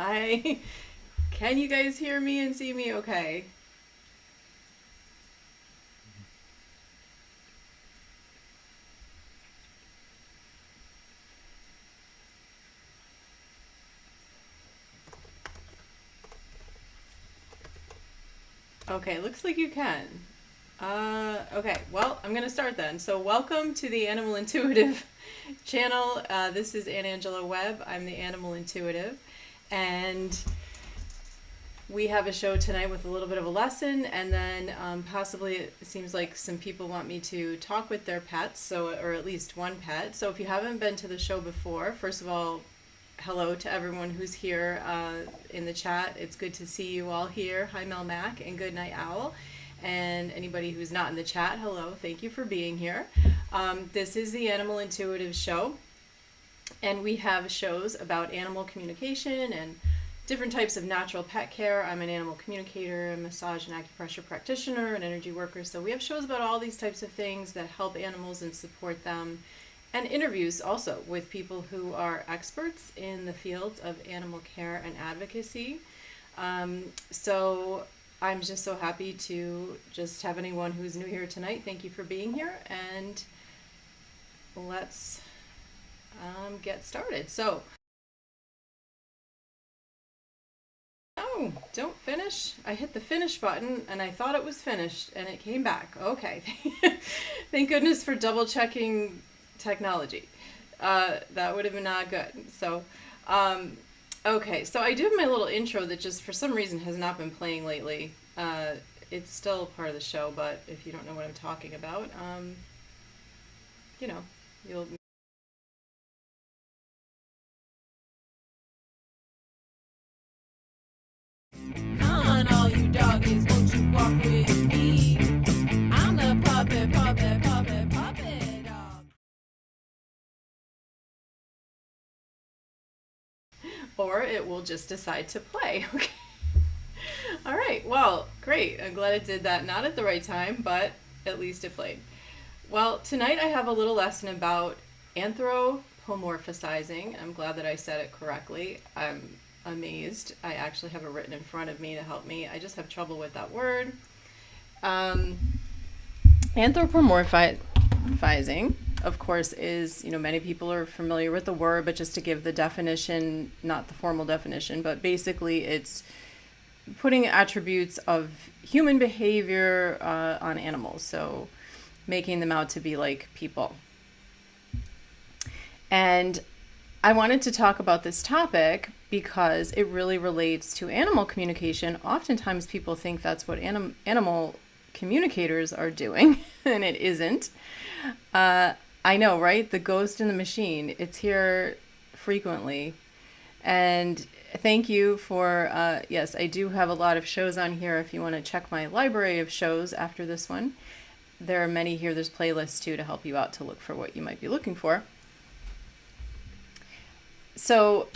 Hi. Can you guys hear me and see me okay? Okay, looks like you can. Okay, well, I'm gonna start then. So, welcome to the Animal Intuitive channel. This is Angela Webb. I'm the Animal Intuitive, and we have a show tonight with a little bit of a lesson, and then possibly it seems like some people want me to talk with their pets, so or at least one pet. So, if you haven't been to the show before, first of all, hello to everyone who's here in the chat. It's good to see you all here. Hi, Mel Mac, and Good Night Owl. And anybody who's not in the chat, hello. Thank you for being here. This is the Animal Intuitive Show, and we have shows about animal communication and different types of natural pet care. I'm an animal communicator, a massage and acupressure practitioner, an energy worker. So we have shows about all these types of things that help animals and support them, and interviews also with people who are experts in the fields of animal care and advocacy. So I'm just so happy to just have anyone who's new here tonight. Thank you for being here, and let's get started. So, oh, don't finish. I hit the finish button and I thought it was finished and it came back. Okay. Thank goodness for double checking technology. That would have been not good. So, okay, so I do have my little intro that just for some reason has not been playing lately. It's still part of the show, but if you don't know what I'm talking about, you know, you'll. Come on, all you doggies, won't you walk with me? I'm the puppet dog. Or it will just decide to play. Okay. All right. Well, great. I'm glad it did that. Not at the right time, but at least it played. Well, tonight I have a little lesson about anthropomorphizing. I'm glad that I said it correctly. I'm amazed. I actually have it written in front of me to help me. I just have trouble with that word. Anthropomorphizing, of course, is, many people are familiar with the word, but just to give the definition, not the formal definition, but basically it's putting attributes of human behavior on animals. So making them out to be like people. And I wanted to talk about this topic because it really relates to animal communication. Oftentimes people think that's what animal communicators are doing, and it isn't. I know, right? The ghost in the machine. It's here frequently. And thank you for, yes, I do have a lot of shows on here if you want to check my library of shows after this one. There are many here. There's playlists too to help you out to look for what you might be looking for. So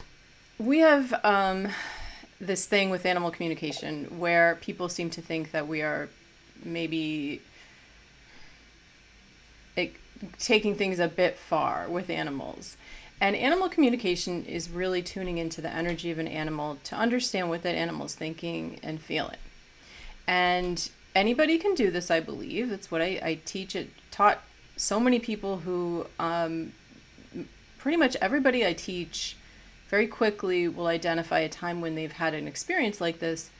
we have this thing with animal communication where people seem to think that we are maybe taking things a bit far with animals. And animal communication is really tuning into the energy of an animal to understand what that animal's thinking and feeling. And anybody can do this, I believe. That's what I teach. It taught so many people who, pretty much everybody I teach very quickly will identify a time when they've had an experience like this.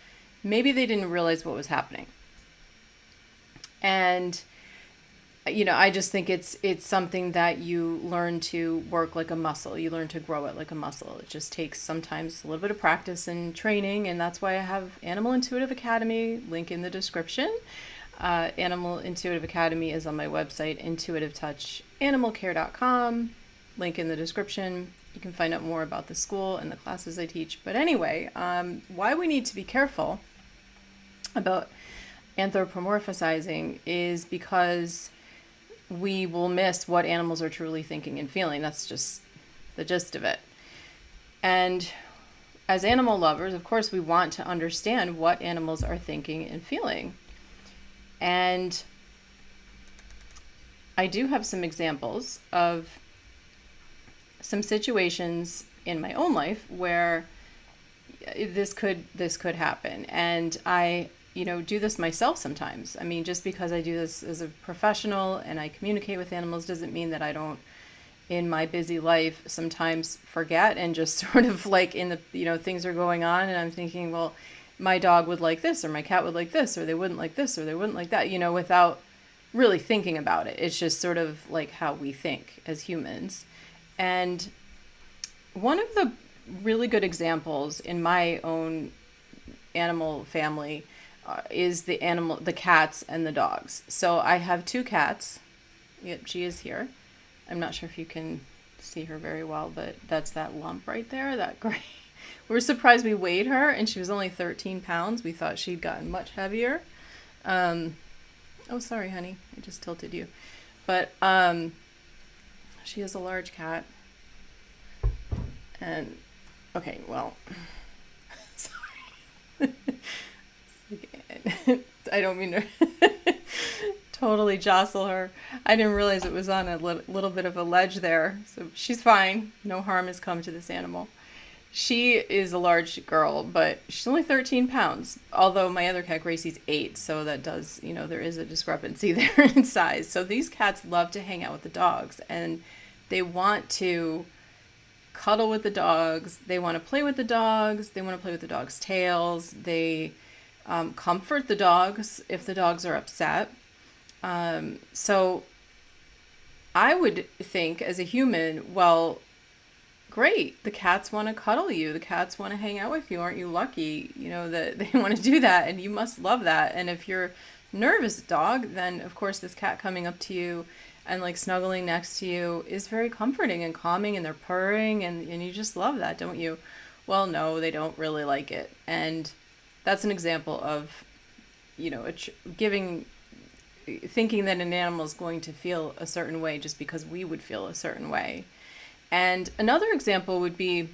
Maybe they didn't realize what was happening. And I just think it's something that you learn to work like a muscle. You learn to grow it like a muscle. It just takes sometimes a little bit of practice and training, and that's why I have Animal Intuitive Academy, link in the description. Animal Intuitive Academy is on my website, intuitivetouchanimalcare.com, link in the description. You can find out more about the school and the classes I teach. But anyway, why we need to be careful about anthropomorphizing is because we will miss what animals are truly thinking and feeling. That's just the gist of it. And as animal lovers, of course, we want to understand what animals are thinking and feeling. And I do have some examples of some situations in my own life where this could happen. And I, do this myself sometimes. I mean, just because I do this as a professional and I communicate with animals doesn't mean that I don't, in my busy life, sometimes forget and just sort of like in the, things are going on and I'm thinking, well, my dog would like this, or my cat would like this, or they wouldn't like this, or they wouldn't like that, without really thinking about it. It's just sort of like how we think as humans. And one of the really good examples in my own animal family is the cats and the dogs. So I have 2 cats. Yep, she is here. I'm not sure if you can see her very well, but that's that lump right there, that gray. We're surprised we weighed her, and she was only 13 pounds. We thought she'd gotten much heavier. Oh, sorry, honey. I just tilted you. But she is a large cat. And, okay, well, sorry. I don't mean to totally jostle her. I didn't realize it was on a little bit of a ledge there. So she's fine. No harm has come to this animal. She is a large girl, but she's only 13 pounds. Although my other cat, Gracie's 8, so that does, there is a discrepancy there in size. So these cats love to hang out with the dogs, and they want to cuddle with the dogs. They want to play with the dogs. They want to play with the dogs' tails. They comfort the dogs if the dogs are upset. So I would think as a human, well, great, the cats want to cuddle you. The cats want to hang out with you. Aren't you lucky, that they want to do that? And you must love that. And if you're nervous dog, then of course this cat coming up to you and like snuggling next to you is very comforting and calming, and they're purring, and you just love that, don't you? Well, no, they don't really like it. And that's an example of, thinking that an animal is going to feel a certain way just because we would feel a certain way. And another example would be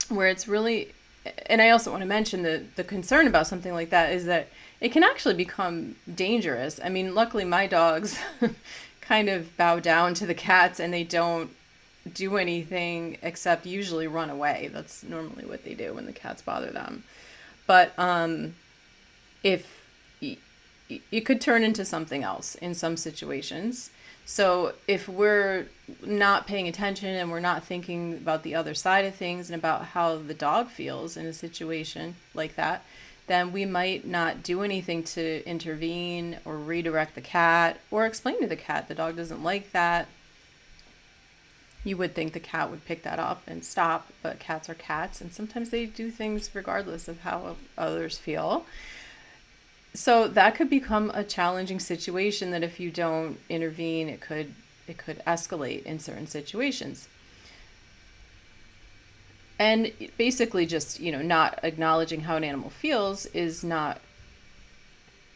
where it's really, and I also want to mention the concern about something like that is that it can actually become dangerous. I mean, luckily my dogs kind of bow down to the cats and they don't do anything except usually run away. That's normally what they do when the cats bother them. But if it could turn into something else in some situations. So if we're not paying attention and we're not thinking about the other side of things and about how the dog feels in a situation like that, then we might not do anything to intervene or redirect the cat or explain to the cat the dog doesn't like that. You would think the cat would pick that up and stop, but cats are cats, and sometimes they do things regardless of how others feel. So that could become a challenging situation that if you don't intervene, it could escalate in certain situations. And basically just, not acknowledging how an animal feels is not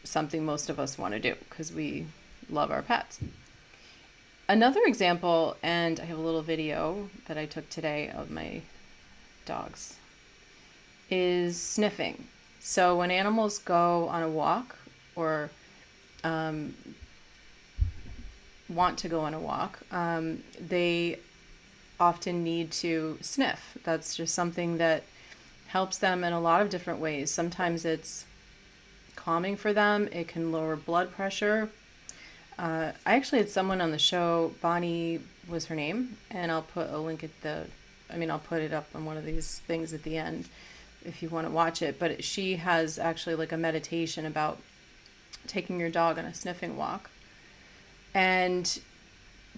something most of us want to do because we love our pets. Another example, and I have a little video that I took today of my dogs, is sniffing. So when animals go on a walk or want to go on a walk, they often need to sniff. That's just something that helps them in a lot of different ways. Sometimes it's calming for them. It can lower blood pressure. I actually had someone on the show, Bonnie was her name, and I'll put a link I'll put it up on one of these things at the end if you want to watch it. But she has actually like a meditation about taking your dog on a sniffing walk. And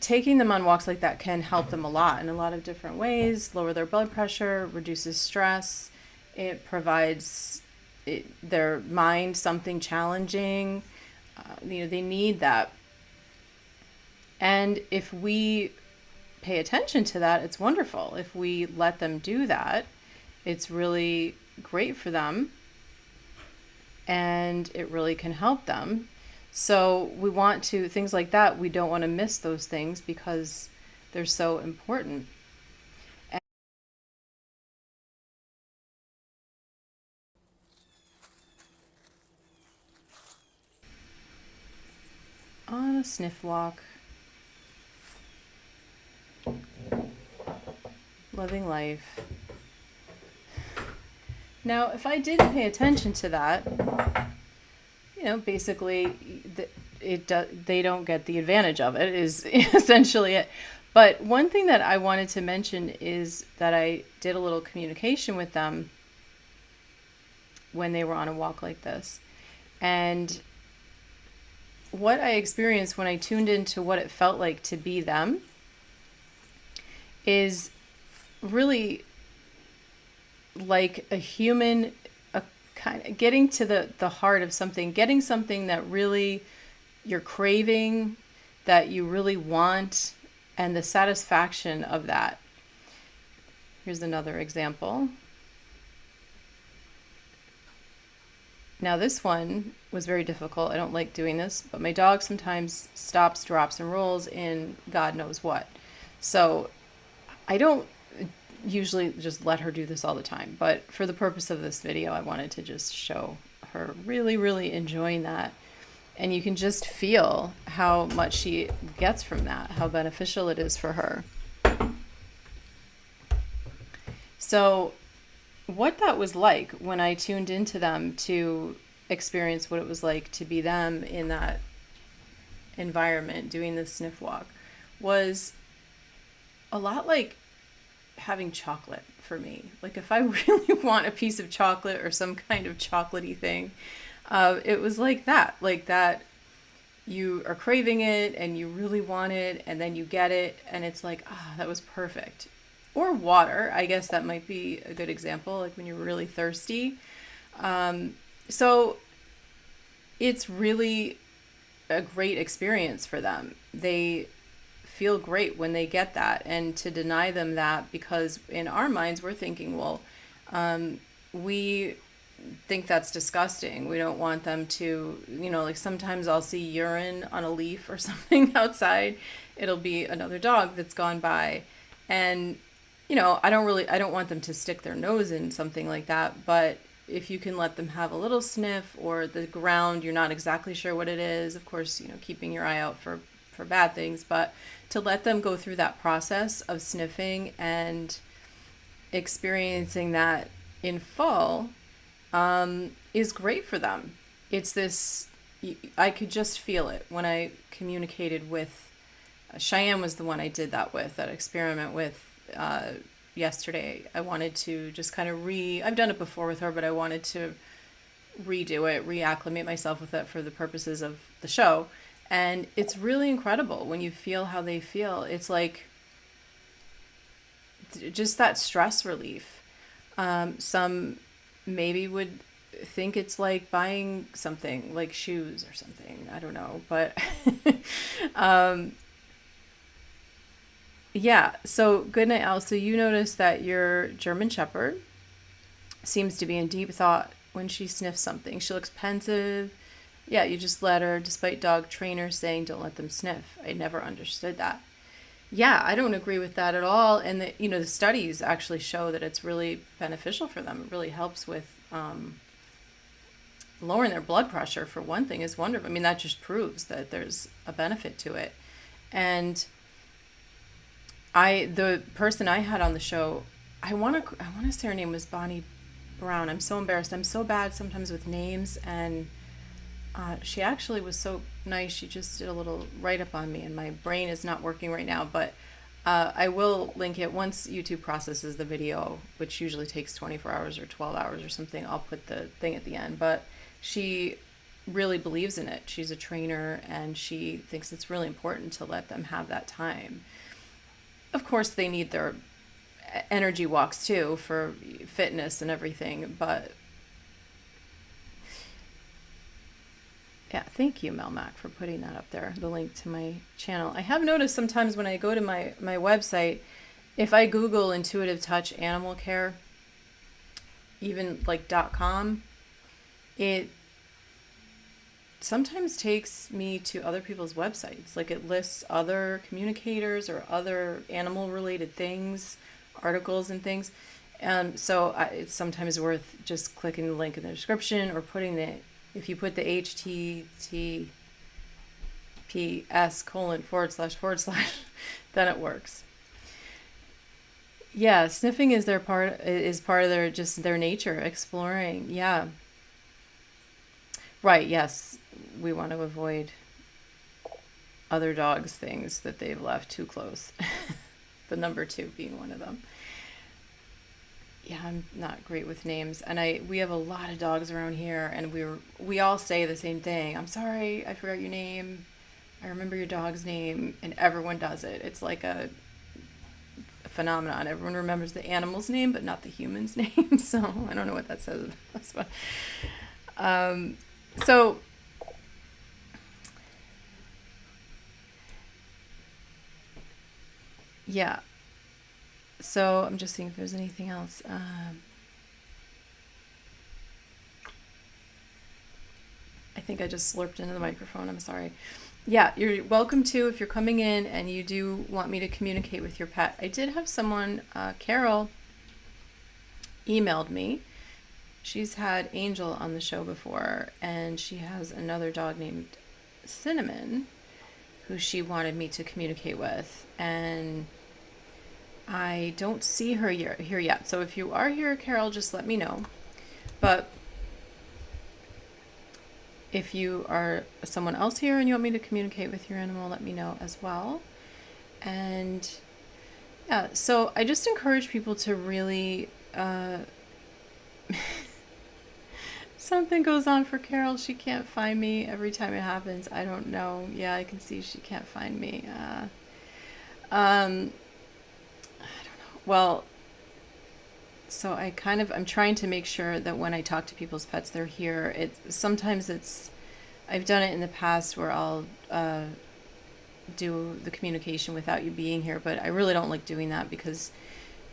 taking them on walks like that can help them a lot in a lot of different ways, lower their blood pressure, reduces stress. It provides their mind something challenging. They need that. And if we pay attention to that, it's wonderful. If we let them do that, it's really great for them and it really can help them. So we want to, things like that, we don't want to miss those things because they're so important. On a sniff walk, loving life. Now, if I didn't pay attention to that, basically, they don't get the advantage of it, is essentially it. But one thing that I wanted to mention is that I did a little communication with them when they were on a walk like this. And what I experienced when I tuned into what it felt like to be them is really like a human, a kind of getting to the heart of something, getting something that really you're craving, that you really want, and the satisfaction of that. Here's another example. Now this one was very difficult. I don't like doing this, but my dog sometimes stops, drops, and rolls in God knows what. So I don't usually just let her do this all the time, but for the purpose of this video, I wanted to just show her really, really enjoying that. And you can just feel how much she gets from that, how beneficial it is for her. So what that was like when I tuned into them to experience what it was like to be them in that environment doing the sniff walk was a lot like having chocolate for me. Like if I really want a piece of chocolate or some kind of chocolatey thing, it was like that you are craving it and you really want it, and then you get it and it's like, that was perfect. Or water, I guess that might be a good example, like when you're really thirsty. So it's really a great experience for them. They feel great when they get that, and to deny them that, because in our minds we're thinking, well, we think that's disgusting. We don't want them to, like sometimes I'll see urine on a leaf or something outside. It'll be another dog that's gone by, and I don't want them to stick their nose in something like that, but if you can let them have a little sniff, or the ground, you're not exactly sure what it is, of course, keeping your eye out for bad things, but to let them go through that process of sniffing and experiencing that in full is great for them. It's this, I could just feel it when I communicated with, Cheyenne was the one I did that with, that experiment with, yesterday. I wanted to just kind of I've done it before with her, but I wanted to redo it, reacclimate myself with it for the purposes of the show. And it's really incredible when you feel how they feel. It's like just that stress relief. Some maybe would think it's like buying something like shoes or something. I don't know, but yeah, so good night, Al. So you notice that your German Shepherd seems to be in deep thought when she sniffs something. She looks pensive. Yeah, you just let her, despite dog trainers saying don't let them sniff. I never understood that. Yeah, I don't agree with that at all. And the studies actually show that it's really beneficial for them. It really helps with lowering their blood pressure, for one thing, is wonderful. I mean, that just proves that there's a benefit to it. And the person I had on the show, I want to say her name was Bonnie Brown. I'm so embarrassed. I'm so bad sometimes with names, and she actually was so nice. She just did a little write-up on me, and my brain is not working right now, but I will link it once YouTube processes the video, which usually takes 24 hours or 12 hours or something. I'll put the thing at the end, but she really believes in it. She's a trainer, and she thinks it's really important to let them have that time. Of course, they need their energy walks too for fitness and everything, but yeah, thank you, Melmac, for putting that up there, the link to my channel. I have noticed sometimes when I go to my website, if I Google intuitive touch animal care, even like .com, it sometimes takes me to other people's websites. Like it lists other communicators or other animal related things, articles and things. So it's sometimes worth just clicking the link in the description, or putting if you put the https:// then it works. Yeah, sniffing is part of their just their nature, exploring. Yeah. Right, yes. We want to avoid other dogs' things that they've left too close. The number two being one of them. Yeah, I'm not great with names, and we have a lot of dogs around here, and we all say the same thing. I'm sorry, I forgot your name. I remember your dog's name, and everyone does it. It's like a phenomenon. Everyone remembers the animal's name, but not the human's name. So I don't know what that says about us, but so yeah. So I'm just seeing if there's anything else. I think I just slurped into the microphone. I'm sorry. Yeah, you're welcome to if you're coming in and you do want me to communicate with your pet. I did have someone, Carol, emailed me. She's had Angel on the show before, and she has another dog named Cinnamon who she wanted me to communicate with. And I don't see her here yet. So if you are here, Carol, just let me know. But if you are someone else here and you want me to communicate with your animal, let me know as well. And yeah, so I just encourage people to really, something goes on for Carol. She can't find me every time it happens. I don't know. Yeah, I can see she can't find me. I don't know. Well, so I'm trying to make sure that when I talk to people's pets, they're here. I've done it in the past where I'll do the communication without you being here, but I really don't like doing that because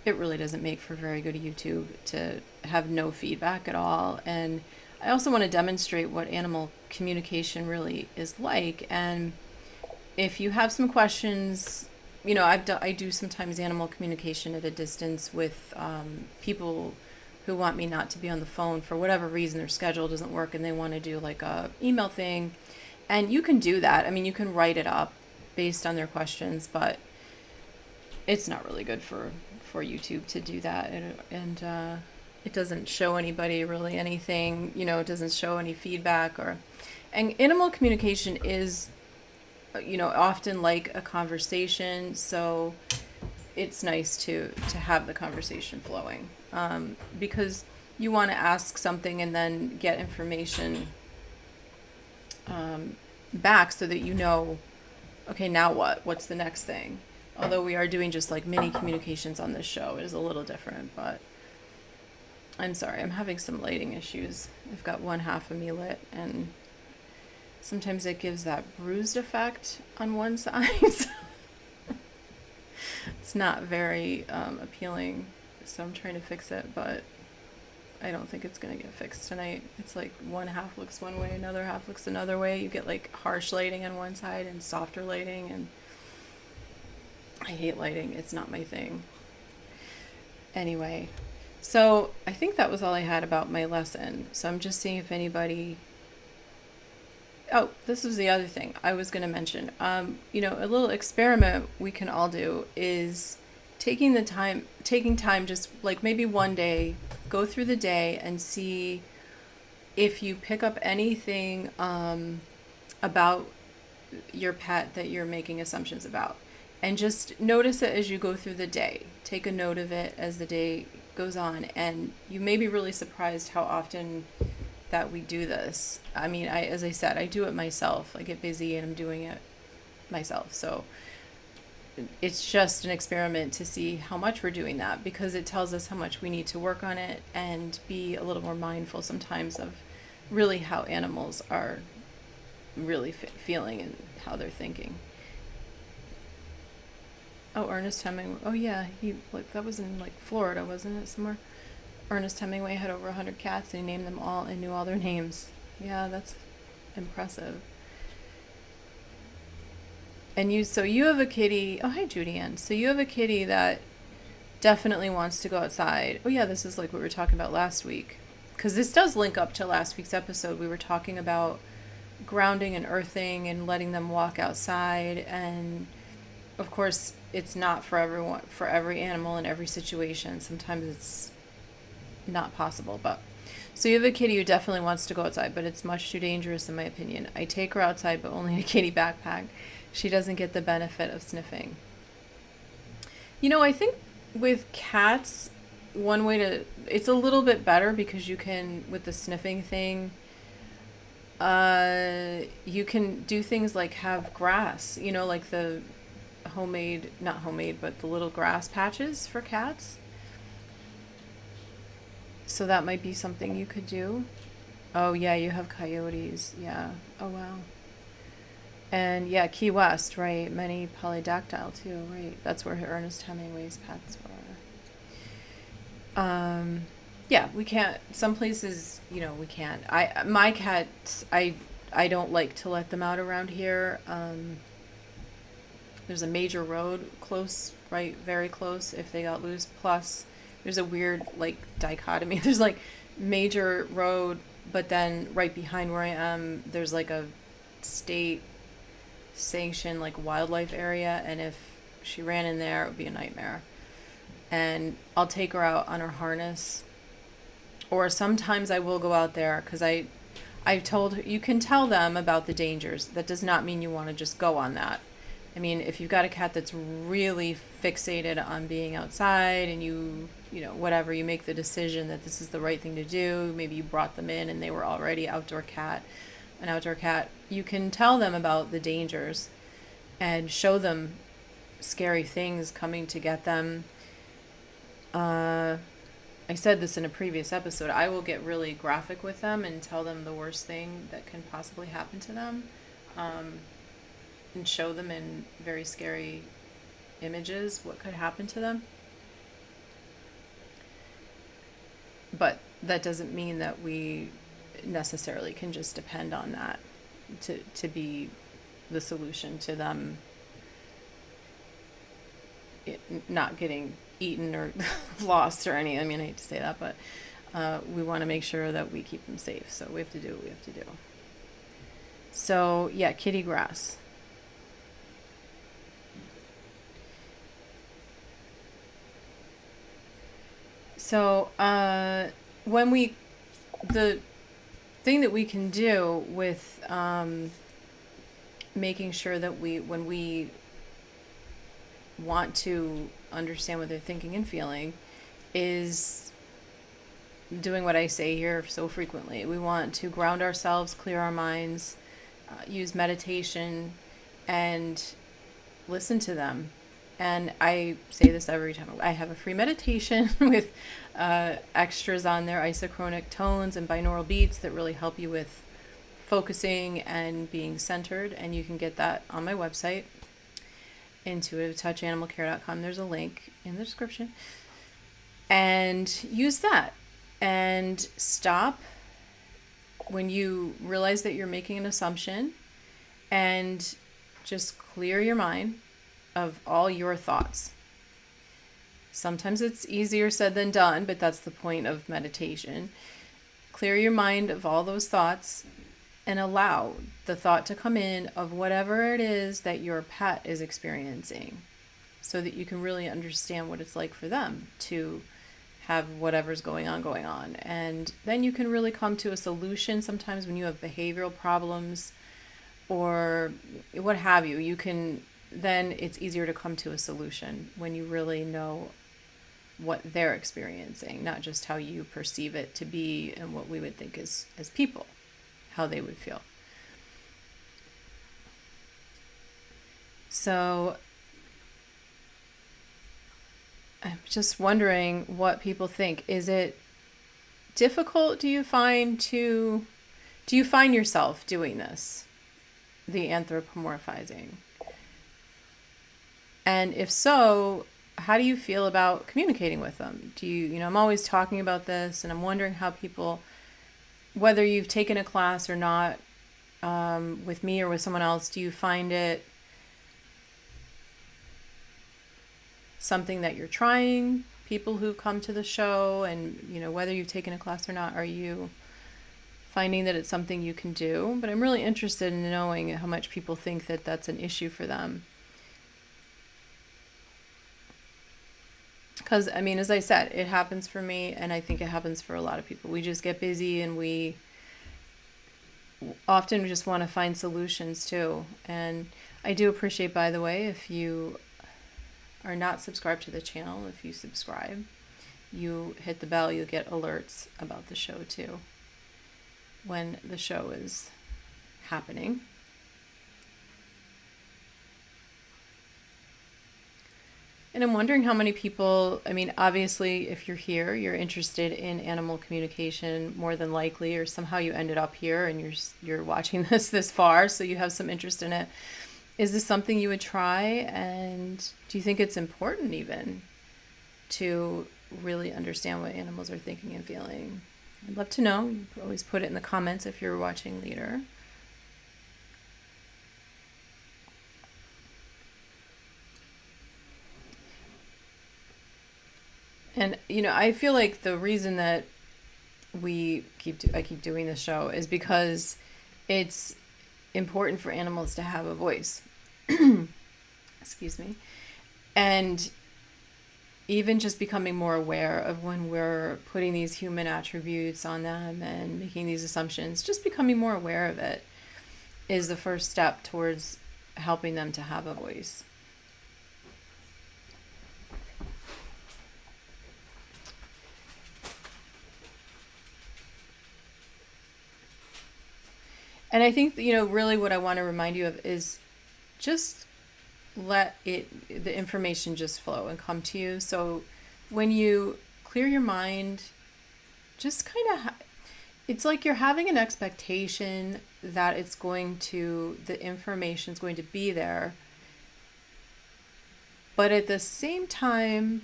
it really doesn't make for very good YouTube to have no feedback at all. And I also want to demonstrate what animal communication really is like. And if you have some questions, I do sometimes animal communication at a distance with people who want me not to be on the phone for whatever reason. Their schedule doesn't work and they want to do like a email thing. And you can do that. I mean, you can write it up based on their questions, but it's not really good for YouTube to do that. And it doesn't show anybody really anything, it doesn't show any feedback and animal communication is often like a conversation, so it's nice to have the conversation flowing, because you want to ask something and then get information back so that okay, now what's the next thing. Although we are doing just like mini communications on this show, it is a little different, but I'm sorry, I'm having some lighting issues. I've got one half of me lit, and sometimes it gives that bruised effect on one side. It's not very appealing, so I'm trying to fix it, but I don't think it's going to get fixed tonight. It's like one half looks one way, another half looks another way. You get like harsh lighting on one side and softer lighting, and I hate lighting. It's not my thing. Anyway, so I think that was all I had about my lesson. So I'm just seeing if anybody... Oh, this was the other thing I was going to mention. A little experiment we can all do is taking time, just like maybe one day, go through the day and see if you pick up anything about your pet that you're making assumptions about. And just notice it as you go through the day. Take a note of it as the day goes on. And you may be really surprised how often that we do this. I mean, as I said, I do it myself. I get busy and I'm doing it myself. So it's just an experiment to see how much we're doing that, because it tells us how much we need to work on it and be a little more mindful sometimes of really how animals are really feeling and how they're thinking. Oh, Ernest Hemingway. Oh yeah, that was in like Florida, wasn't it, somewhere? Ernest Hemingway had over 100 cats and he named them all and knew all their names. Yeah, that's impressive. And so you have a kitty. Oh, hi, Judy Ann. So you have a kitty that definitely wants to go outside. Oh yeah, this is like what we were talking about last week. Because this does link up to last week's episode. We were talking about grounding and earthing and letting them walk outside. And of course, it's not for everyone, for every animal in every situation. Sometimes it's not possible, but so you have a kitty who definitely wants to go outside, but it's much too dangerous in my opinion. I take her outside, but only in a kitty backpack. She doesn't get the benefit of sniffing. I think with cats, one way to, it's a little bit better because you can, with the sniffing thing, you can do things like have grass, like the homemade, not homemade, but the little grass patches for cats. So that might be something you could do. Oh, yeah, you have coyotes. Yeah. Oh, wow. And yeah, Key West, right? Many polydactyl too, right? That's where Ernest Hemingway's pets were. Yeah, we can't. Some places, we can't. My cats, I don't like to let them out around here. There's a major road close, right? Very close. If they got loose, plus there's a weird like dichotomy. There's like major road, but then right behind where I am, there's like a state sanctioned like wildlife area, and if she ran in there, it would be a nightmare. And I'll take her out on her harness, or sometimes I will go out there because I've told her, you can tell them about the dangers. That does not mean you want to just go on that. I mean, if you've got a cat that's really fixated on being outside and whatever, you make the decision that this is the right thing to do. Maybe you brought them in and they were already an outdoor cat. You can tell them about the dangers and show them scary things coming to get them. I said this in a previous episode. I will get really graphic with them and tell them the worst thing that can possibly happen to them. And show them in very scary images what could happen to them. But that doesn't mean that we necessarily can just depend on that to be the solution to them not getting eaten or lost or any. I mean, I hate to say that, but we want to make sure that we keep them safe. So we have to do what we have to do. So yeah, kitty grass. So the thing that we can do with making sure that when we want to understand what they're thinking and feeling is doing what I say here so frequently. We want to ground ourselves, clear our minds, use meditation, and listen to them. And I say this every time. I have a free meditation with extras on there, isochronic tones and binaural beats that really help you with focusing and being centered. And you can get that on my website, intuitivetouchanimalcare.com. There's a link in the description. And use that. And stop when you realize that you're making an assumption, and just clear your mind of all your thoughts. Sometimes it's easier said than done, but that's the point of meditation. Clear your mind of all those thoughts and allow the thought to come in of whatever it is that your pet is experiencing, so that you can really understand what it's like for them to have whatever's going on. And then you can really come to a solution. Sometimes when you have behavioral problems or what have you, then it's easier to come to a solution when you really know what they're experiencing, not just how you perceive it to be and what we would think as people, how they would feel. So I'm just wondering what people think. Is it difficult, do you find yourself doing this, the anthropomorphizing? And if so, how do you feel about communicating with them? I'm always talking about this, and I'm wondering how people, whether you've taken a class or not, with me or with someone else, do you find it something that you're trying? People who've come to the show, and whether you've taken a class or not, are you finding that it's something you can do? But I'm really interested in knowing how much people think that that's an issue for them. Because, I mean, as I said, it happens for me, and I think it happens for a lot of people. We just get busy, and we often just want to find solutions too. And I do appreciate, by the way, if you are not subscribed to the channel, if you subscribe, you hit the bell, you'll get alerts about the show too, when the show is happening. And I'm wondering how many people, I mean, obviously, if you're here, you're interested in animal communication more than likely, or somehow you ended up here and you're watching this far, so you have some interest in it. Is this something you would try? And do you think it's important even to really understand what animals are thinking and feeling? I'd love to know. You can always put it in the comments if you're watching later. And, you know, I feel like the reason that I keep doing this show is because it's important for animals to have a voice. Excuse me. And even just becoming more aware of when we're putting these human attributes on them and making these assumptions, just becoming more aware of it is the first step towards helping them to have a voice. And I think, you know, really what I want to remind you of is just let the information just flow and come to you. So when you clear your mind, just kind of, it's like you're having an expectation that the information's going to be there, but at the same time,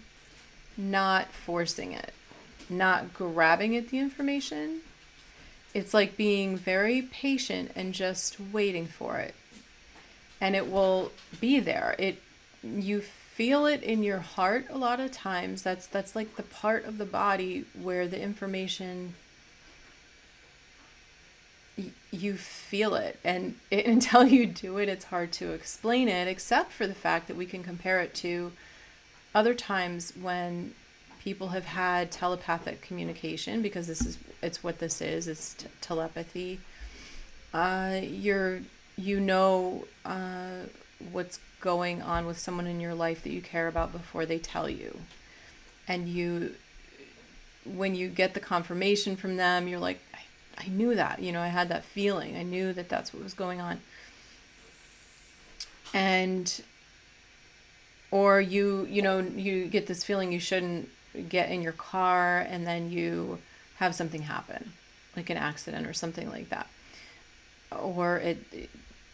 not forcing it, not grabbing at the information. It's like being very patient and just waiting for it. And it will be there. You feel it in your heart a lot of times. That's like the part of the body where the information, you feel it. And until you do it, it's hard to explain it, except for the fact that we can compare it to other times when people have had telepathic communication, because it's what this is. It's telepathy. You know what's going on with someone in your life that you care about before they tell you. And when you get the confirmation from them, you're like, I knew that, you know, I had that feeling. I knew that that's what was going on. Or you get this feeling you shouldn't get in your car, and then you have something happen, like an accident or something like that. Or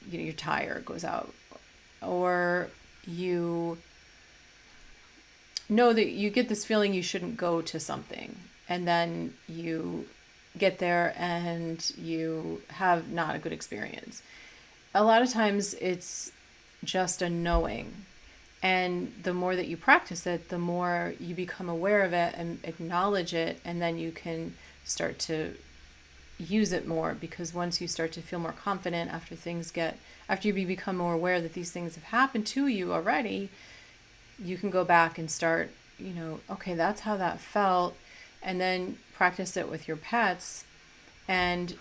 your tire goes out, or you know that you get this feeling you shouldn't go to something, and then you get there and you have not a good experience. A lot of times it's just a knowing. And the more that you practice it, the more you become aware of it and acknowledge it, and then you can start to use it more, because once you start to feel more confident after you become more aware that these things have happened to you already, you can go back and start, okay, that's how that felt, and then practice it with your pets and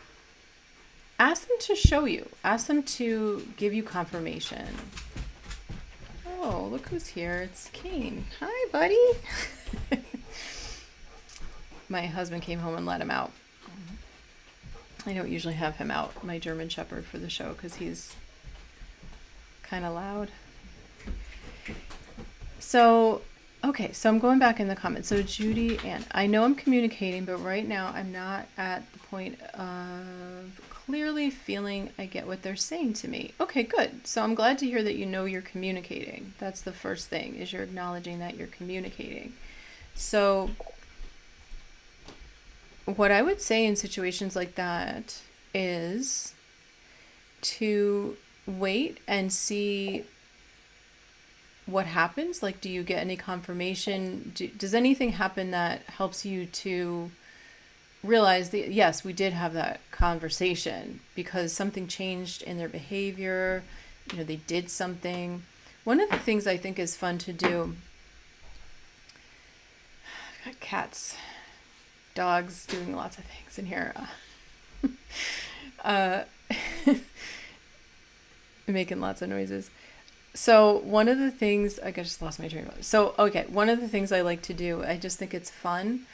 ask them to show you, ask them to give you confirmation. Oh, look who's here. It's Kane. Hi, buddy. My husband came home and let him out. I don't usually have him out, my German Shepherd, for the show because he's kind of loud. So I'm going back in the comments. So Judy Ann, I know I'm communicating, but right now I'm not at the point of clearly feeling I get what they're saying to me. Okay, good. So I'm glad to hear that you know you're communicating. That's the first thing, is you're acknowledging that you're communicating. So what I would say in situations like that is to wait and see what happens. Like, do you get any confirmation? Does anything happen that helps you to realize that, yes, we did have that conversation because something changed in their behavior, they did something. One of the things I think is fun to do got cats, dogs doing lots of things in here. Uh, making lots of noises. So one of the things, I just lost my train of thought. So, okay, one of the things I like to do, I just think it's fun,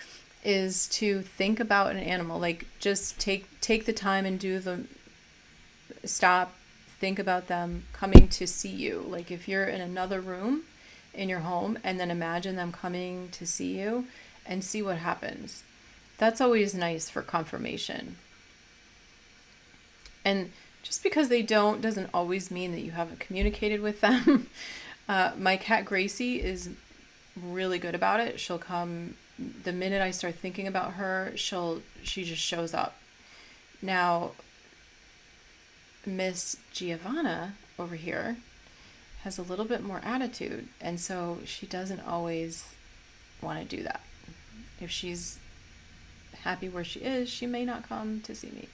is to think about an animal. Like, just take the time and stop, think about them coming to see you. Like, if you're in another room in your home, and then imagine them coming to see you and see what happens. That's always nice for confirmation. And just because they don't doesn't always mean that you haven't communicated with them. My cat Gracie is really good about it. She'll come the minute I start thinking about her. She just shows up. Now, Miss Giovanna over here has a little bit more attitude, and so she doesn't always want to do that. If she's happy where she is, she may not come to see me.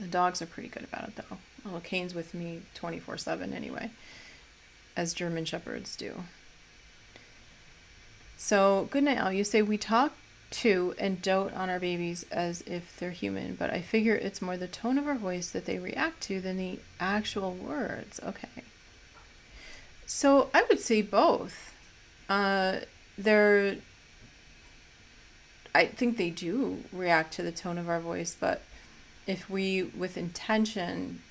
The dogs are pretty good about it, though. Well, Kane's with me 24/7 anyway, as German Shepherds do. So, good night, Al. You say we talk to and dote on our babies as if they're human, but I figure it's more the tone of our voice that they react to than the actual words. Okay. So, I would say both. I think they do react to the tone of our voice, but if we, with intention,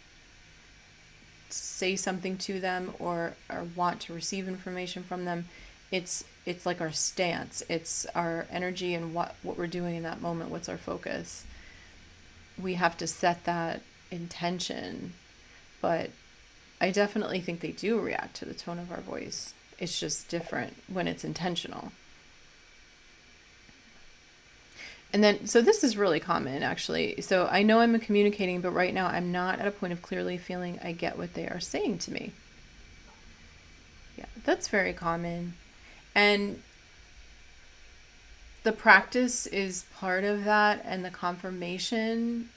say something to them or want to receive information from them, it's like our stance. It's our energy and what we're doing in that moment. What's our focus? We have to set that intention. But I definitely think they do react to the tone of our voice. It's just different when it's intentional. And then, so this is really common, actually. So I know I'm communicating, but right now I'm not at a point of clearly feeling I get what they are saying to me. Yeah, that's very common. And the practice is part of that, and the confirmation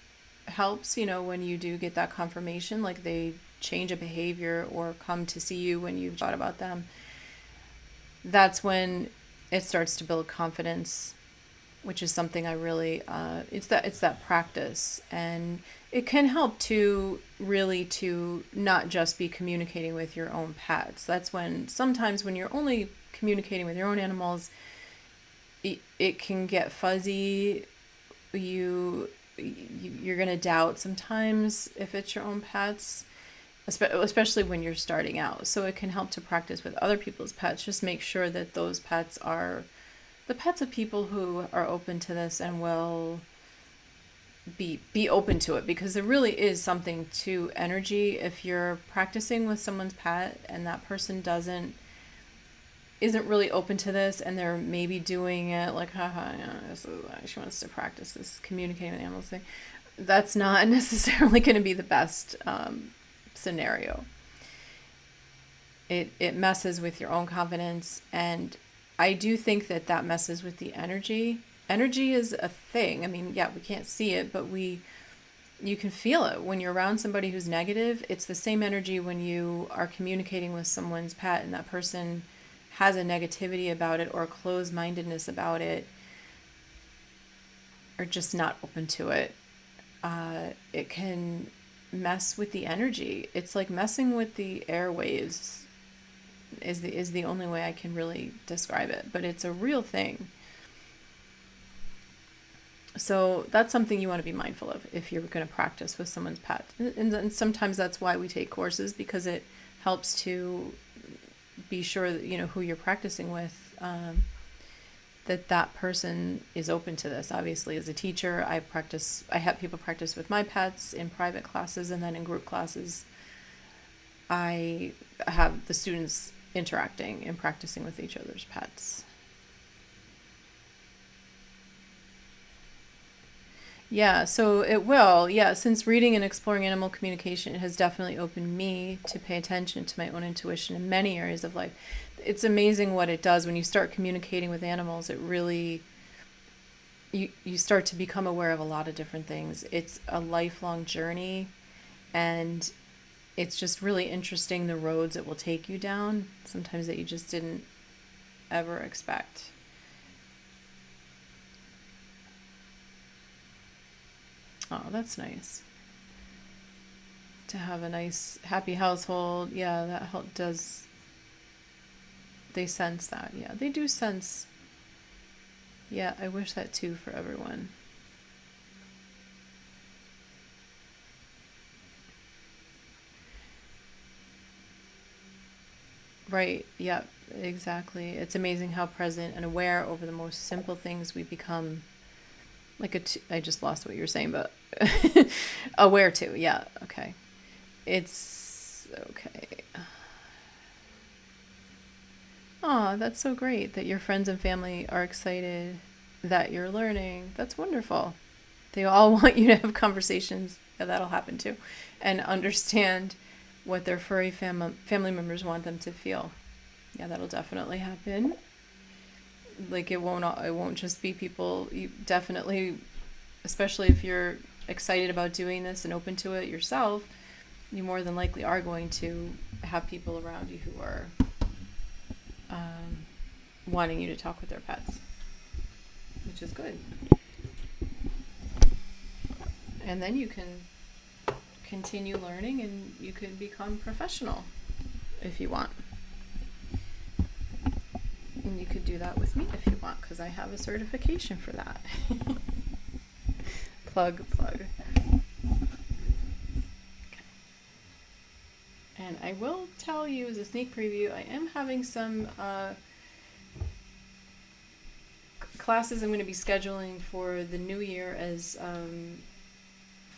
helps, when you do get that confirmation, like they change a behavior or come to see you when you've thought about them. That's when it starts to build confidence, which is something I really, it's that practice. And it can help to not just be communicating with your own pets. That's sometimes when you're only communicating with your own animals, it can get fuzzy. You're going to doubt sometimes if it's your own pets, especially when you're starting out. So it can help to practice with other people's pets. Just make sure that those pets are the pets of people who are open to this and will be open to it, because there really is something to energy. If you're practicing with someone's pet and that person isn't really open to this, and they're maybe doing it like, she wants to practice this communicating with animals thing, that's not necessarily going to be the best scenario. It messes with your own confidence, and I do think that messes with the energy. Energy is a thing. I mean, yeah, we can't see it, but you can feel it. When you're around somebody who's negative, it's the same energy when you are communicating with someone's pet and that person has a negativity about it or a closed-mindedness about it, or just not open to it. It can mess with the energy. It's like messing with the airwaves is the only way I can really describe it, but it's a real thing. So that's something you want to be mindful of if you're going to practice with someone's pet. And sometimes that's why we take courses, because it helps to be sure that, who you're practicing with, that person is open to this. Obviously, as a teacher, I have people practice with my pets in private classes, and then in group classes, I have the students interacting and practicing with each other's pets. Yeah, so it will. Yeah, since reading and exploring animal communication, it has definitely opened me to pay attention to my own intuition in many areas of life. It's amazing what it does when you start communicating with animals. It really, you start to become aware of a lot of different things. It's a lifelong journey, and it's just really interesting the roads it will take you down, sometimes that you just didn't ever expect. Oh, that's nice. To have a nice, happy household. Yeah, that does. They sense that. Yeah, they do sense. Yeah, I wish that too for everyone. Right. Yeah, exactly. It's amazing how present and aware over the most simple things we become. I just lost what you were saying, but aware too. Yeah. Okay. It's okay. Oh, that's so great that your friends and family are excited that you're learning. That's wonderful. They all want you to have conversations. Yeah, that'll happen too. And understand what their furry family members want them to feel. Yeah, that'll definitely happen. Like it won't just be people. You definitely, especially if you're excited about doing this and open to it yourself, you more than likely are going to have people around you who are wanting you to talk with their pets, which is good. And then you can continue learning and you can become professional if you want. And you could do that with me if you want, because I have a certification for that. Plug. Okay. And I will tell you as a sneak preview, I am having some classes I'm going to be scheduling for the new year as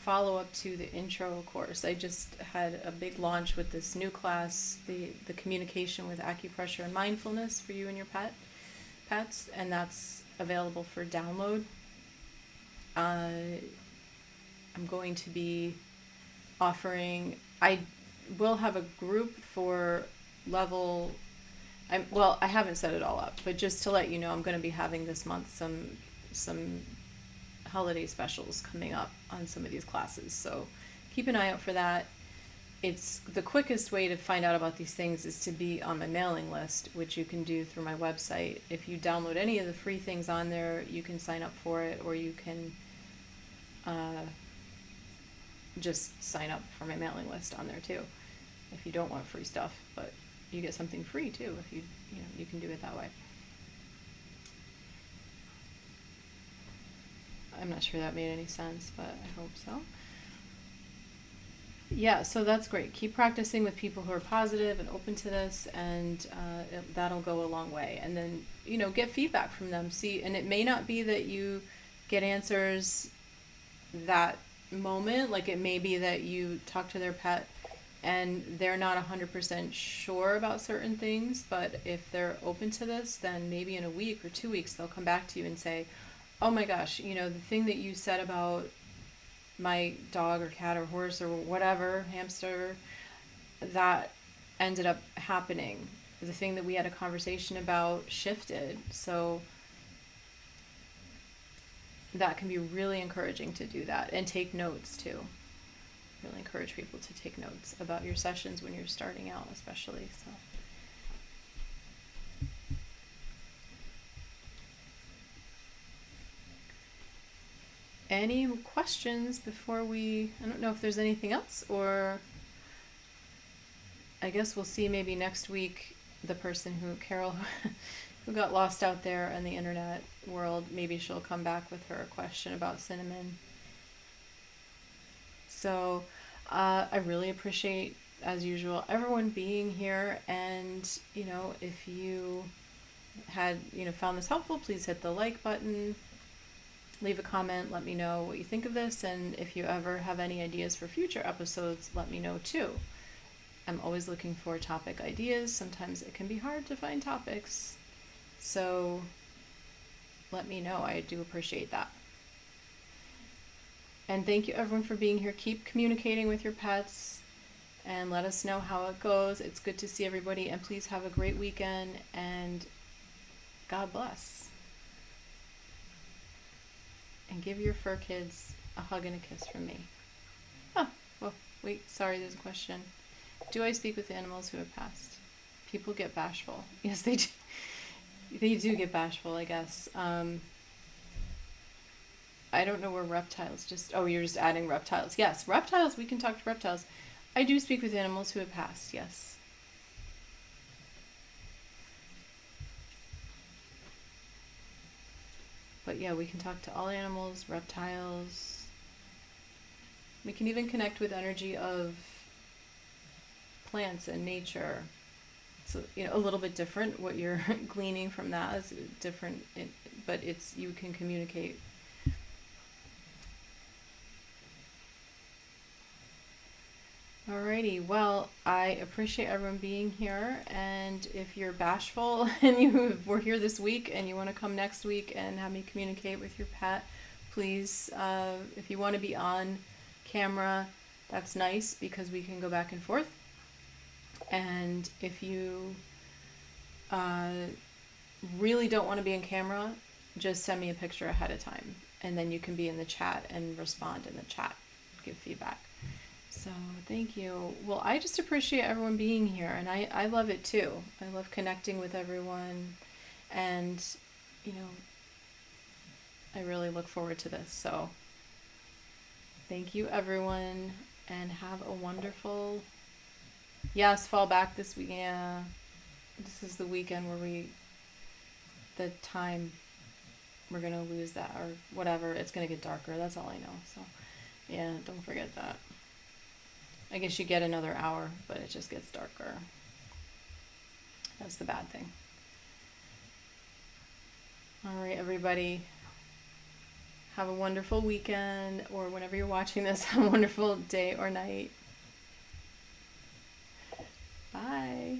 follow-up to the intro course. I just had a big launch with this new class, the communication with acupressure and mindfulness for you and your pets, and that's available for download. I'm going to be offering, I will have a group for level, I haven't set it all up, but just to let you know, I'm going to be having this month some holiday specials coming up on some of these classes, so keep an eye out for that. It's the quickest way to find out about these things is to be on my mailing list, which you can do through my website. If you download any of the free things on there, you can sign up for it, or you can just sign up for my mailing list on there too, if you don't want free stuff, but you get something free too if you can do it that way. I'm not sure that made any sense, but I hope so. Yeah, so that's great. Keep practicing with people who are positive and open to this, and that'll go a long way. And then, get feedback from them. See, and it may not be that you get answers that moment. Like it may be that you talk to their pet and they're not 100% sure about certain things, but if they're open to this, then maybe in a week or 2 weeks, they'll come back to you and say, oh my gosh, the thing that you said about my dog or cat or horse or whatever, hamster, that ended up happening. The thing that we had a conversation about shifted. So that can be really encouraging to do that, and take notes too. Really encourage people to take notes about your sessions when you're starting out, especially. So. Any questions before I don't know if there's anything else, or I guess we'll see maybe next week the person Carol, who got lost out there in the internet world, maybe she'll come back with her question about cinnamon. So I really appreciate, as usual, everyone being here, and if you had found this helpful, please hit the like button. Leave a comment, let me know what you think of this, and if you ever have any ideas for future episodes, let me know too. I'm always looking for topic ideas. Sometimes it can be hard to find topics, so let me know. I do appreciate that. And thank you everyone for being here. Keep communicating with your pets and let us know how it goes. It's good to see everybody, and please have a great weekend, and God bless. And give your fur kids a hug and a kiss from me. Oh, well, wait, sorry, there's a question. Do I speak with animals who have passed? People get bashful. Yes, they do. They do get bashful, I guess. I don't know where reptiles just. Oh, you're just adding reptiles. Yes, reptiles. We can talk to reptiles. I do speak with animals who have passed. Yes. But yeah, we can talk to all animals, reptiles. We can even connect with energy of plants and nature. It's a little bit different. What you're gleaning from that is different, but you can communicate. Alrighty, well, I appreciate everyone being here, and if you're bashful and you were here this week and you want to come next week and have me communicate with your pet, please, if you want to be on camera, that's nice because we can go back and forth. And if you really don't want to be on camera, just send me a picture ahead of time, and then you can be in the chat and respond in the chat, give feedback. So thank you. Well, I just appreciate everyone being here, and I love it too. I love connecting with everyone, and I really look forward to this. So thank you everyone, and have a wonderful, yes, fall back this week. Yeah, this is the weekend where the time, we're gonna lose that or whatever. It's gonna get darker. That's all I know. So yeah, don't forget that. I guess you get another hour, but it just gets darker. That's the bad thing. All right, everybody. Have a wonderful weekend, or whenever you're watching this, have a wonderful day or night. Bye.